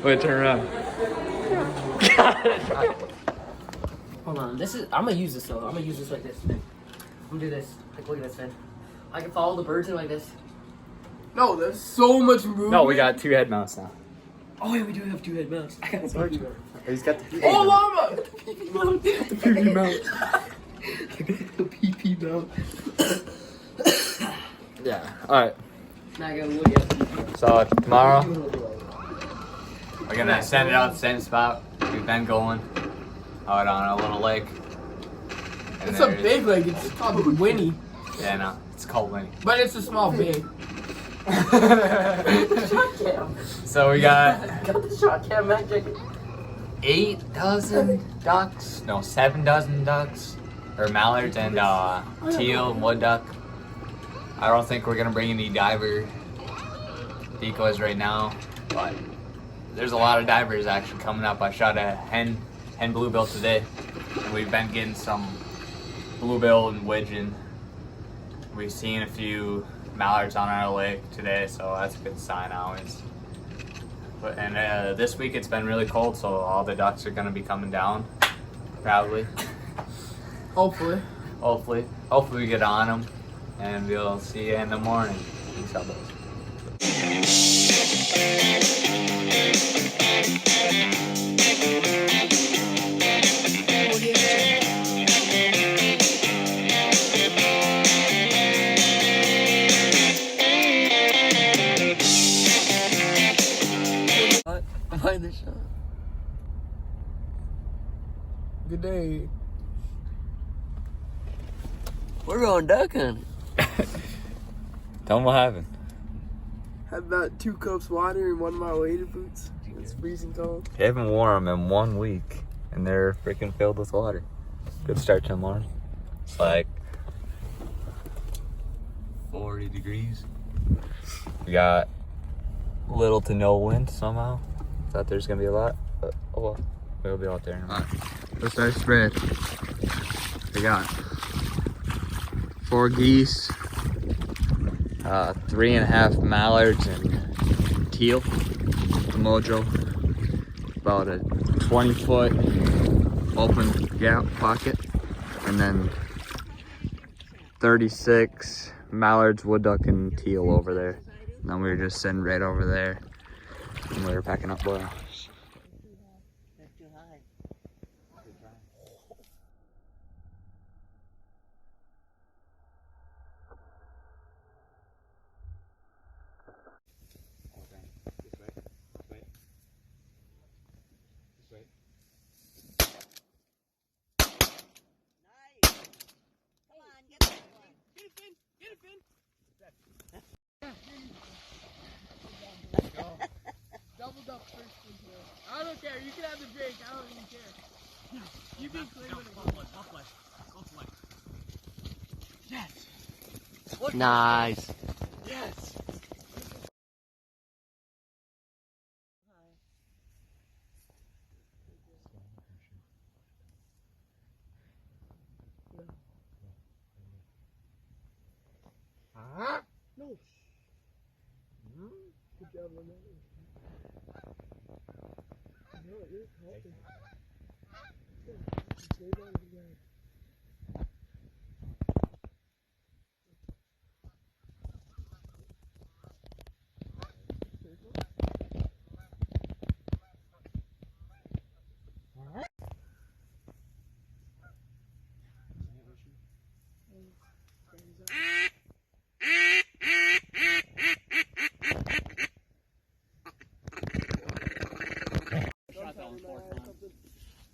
Wait, turn around. Hold on. This is. I'm gonna use this though. I'm gonna use this like this. I'm gonna do this. Like, look at this, man. I can follow the birds in like this. No, there's so much movement. No, we got 2 head mounts now. Oh yeah, we do have 2 head mounts. I got Oh, he's got the PP Oh, mount. llama! The PP mount. The PP mount. Yeah. All right. Now I got Woody up. So tomorrow we're gonna send it out the same spot we've been going, out on a little lake. And It's a big lake. It's called Winnie. Yeah, no, it's called Winnie. But it's a small bay. So we got Got the shot cam magic. 8 dozen ducks, no, 7 dozen ducks, or mallards and teal and wood duck. I don't think we're gonna bring any diver decoys right now, but there's a lot of divers actually coming up. I shot a hen bluebill today, and we've been getting some bluebill and widgeon. We've seen a few mallards on our lake today, so that's a good sign always. But this week it's been really cold, so all the ducks are gonna be coming down, probably. Hopefully. Hopefully we get on them, and we'll see you in the morning. Peace out, boys. Behind the shot. Good day. We're going duck hunting. Tell them what happened. Had about 2 cups water in one of my waded boots. It's freezing cold. They haven't worn them in 1 week, and they're freaking filled with water. Good start to the morning. It's like 40 degrees. We got little to no wind somehow. Thought there's gonna be a lot, but oh well, we'll be out there in a minute. That's our spread. We got 4 geese, 3.5 mallards and teal, mojo, about a 20-foot open gap pocket, and then 36 mallards, wood duck, and teal over there. And then we were just sitting right over there, and we were packing up boils. Doubled up first one here. I don't care. You can have the drink. I don't even care. You can claim it. Yes. Nice. Yes. No. Good job on that. No, you're helping. Stay down again.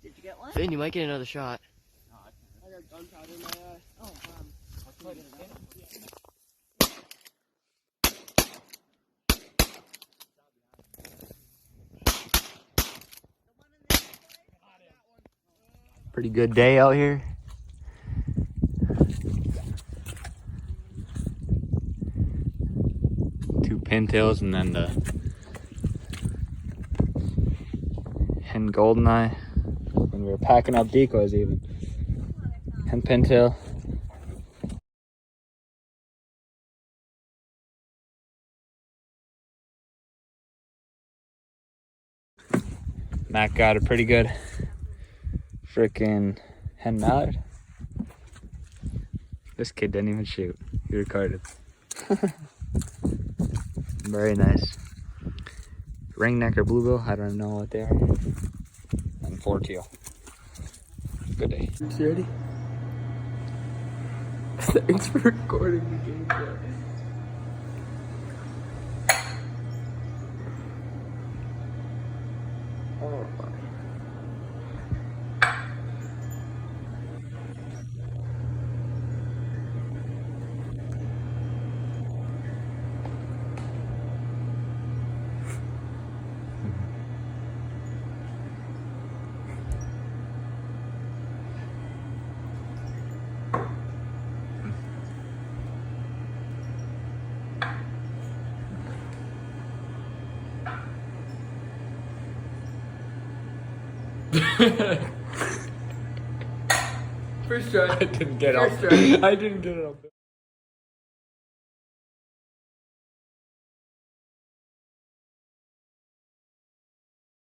Did you get one? Finn, you might get another shot. I got gunpowder in my eye. Oh, Pretty good day out here. Two pintails and then the hen goldeneye. And we were packing up decoys even. Hen pintail. Mac got a pretty good freaking hen mallard. This kid didn't even shoot. He recorded. Very nice. Ringneck or bluebill, I don't know what they are. And 4 teal. Good day. You ready? Thanks for recording the game. Oh my. First try. I didn't get First off. try. I didn't get it up.